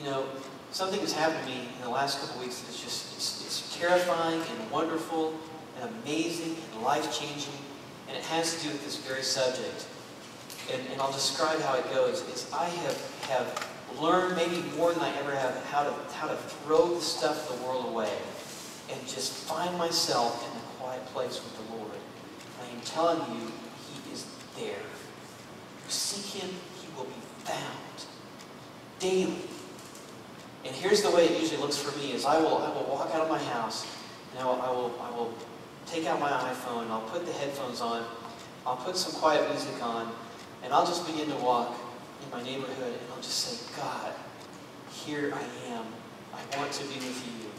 you know, something has happened to me in the last couple weeks that is just, it's terrifying and wonderful and amazing and life-changing, and it has to do with this very subject. And I'll describe how it goes. Is I have learned maybe more than I ever have how to throw the stuff of the world away and just find myself in the quiet place with the Lord. I am telling you, He is there. You seek Him, He will be found daily. And here's the way it usually looks for me: is I will walk out of my house, and I will take out my iPhone, and I'll put the headphones on, I'll put some quiet music on, and I'll just begin to walk in my neighborhood, and I'll just say, God, here I am. I want to be with you.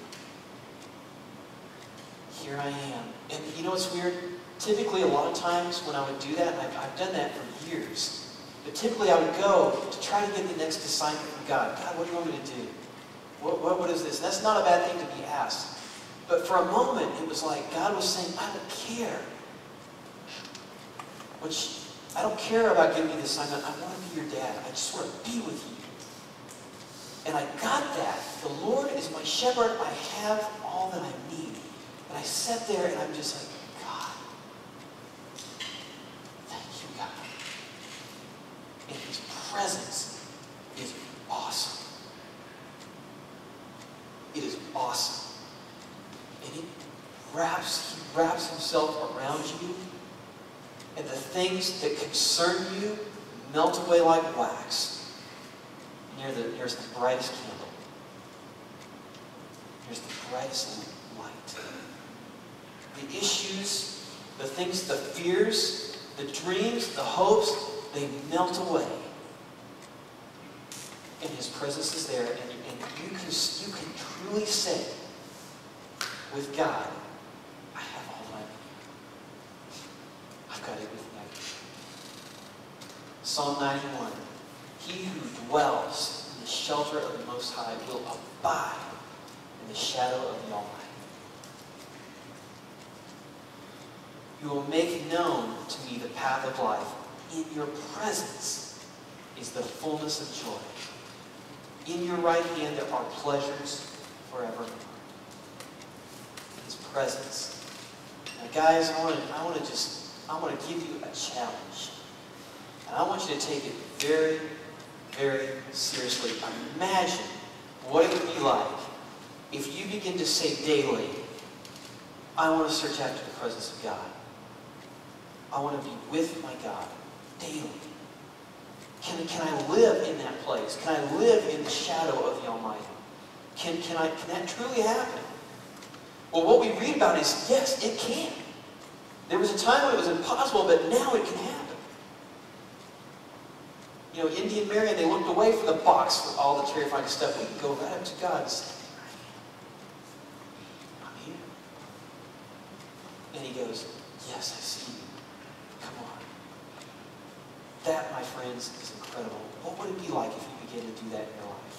Here I am. And you know what's weird? Typically, a lot of times when I would do that, and I've done that for years, but typically I would go to try to get the next assignment from God. God, what do you want me to do? What is this? That's not a bad thing to be asked. But for a moment, it was like God was saying, I don't care. I don't care about giving you the assignment. I want to be your dad. I just want to be with you. And I got that. The Lord is my shepherd. I have all that I need. And I sat there and I'm just like, God, thank you, God. And His presence is awesome. It is awesome. And He wraps Himself around you. And the things that concern you melt away like wax. And here's the brightest candle. Here's the brightest light. The issues, the things, the fears, the dreams, the hopes, they melt away. And His presence is there, and you can truly say, with God, I have all that I need. I've got everything I need. Psalm 91, He who dwells in the shelter of the Most High will abide in the shadow of the Almighty. You will make known to me the path of life. In your presence is the fullness of joy. In your right hand there are pleasures forevermore. His presence. Now guys, I want to give you a challenge. And I want you to take it very, very seriously. Imagine what it would be like if you begin to say daily, I want to search after the presence of God. I want to be with my God daily. Can I live in that place? Can I live in the shadow of the Almighty? Can that truly happen? Well, what we read about is, yes, it can. There was a time when it was impossible, but now it can happen. You know, Indy and Marion, they looked away from the box for all the terrifying stuff. We can go right up to God and say, I'm here. And He goes, yes, I see you. Come on. That, my friends, is incredible. What would it be like if you began to do that in your life?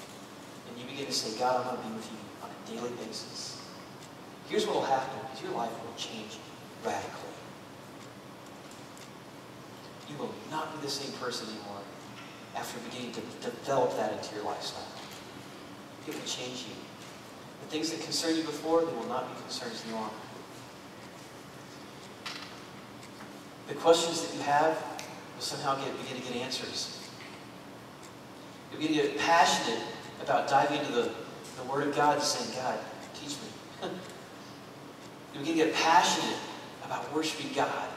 And you begin to say, God, I want to be with you on a daily basis. Here's what will happen, is your life will change radically. You will not be the same person anymore after beginning to develop that into your lifestyle. It will change you. The things that concern you before, they will not be concerns any longer. The questions that you have will somehow begin to get answers. You'll begin to get passionate about diving into the Word of God and saying, God, teach me. You'll begin to get passionate about worshiping God.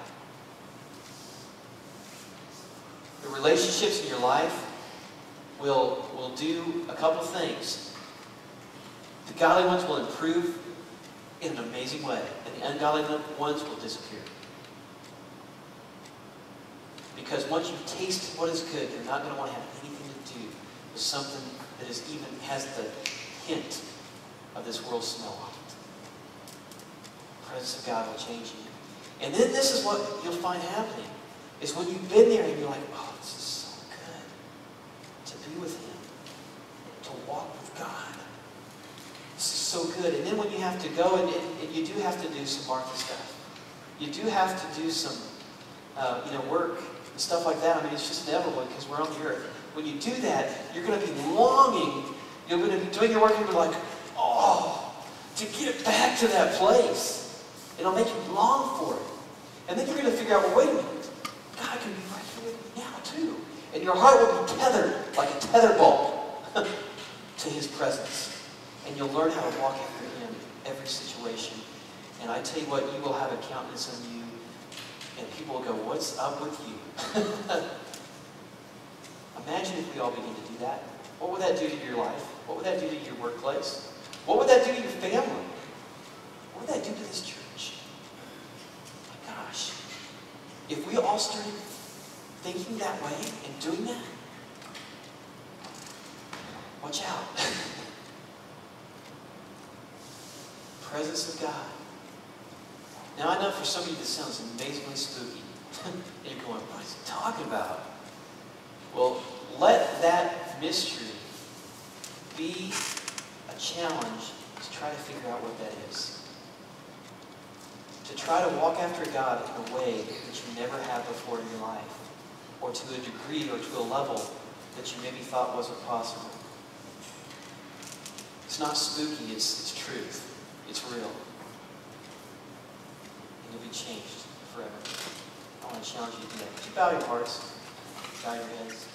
The relationships in your life will do a couple things. The godly ones will improve in an amazing way, and the ungodly ones will disappear. Because once you've tasted what is good, you're not going to want to have anything to do with something that even has the hint of this world's smell on it. The presence of God will change you. And then this is what you'll find happening, is when you've been there and you're like, oh, this is so good to be with Him, to walk with God. This is so good. And then when you have to go, and you do have to do some Martha stuff. You do have to do some work and stuff like that. I mean, it's just inevitable because we're on the earth. When you do that, you're going to be longing. You're going to be doing your work and you're like, oh, to get back to that place. It'll make you long for it. And then you're going to figure out, well, wait a minute. God can be right here with me now, too. And your heart will be tethered, like a tether bolt, to His presence. And you'll learn how to walk after Him in every situation. And I tell you what, you will have a countenance on you, and people will go, what's up with you? Imagine if we all begin to do that. What would that do to your life? What would that do to your workplace? What would that do to your family? What would that do to this church? My gosh. If we all started thinking that way and doing that, watch out. Presence of God. Now I know for some of you this sounds amazingly spooky. And you're going, what is he talking about? Well, let that mystery be a challenge to try to figure out what that is. To try to walk after God in a way that you never have before in your life, or to a degree or to a level that you maybe thought wasn't possible. It's not spooky, it's truth. It's real. And you'll be changed forever. I want to challenge you to do that. Would you bow your hearts? Bow your heads.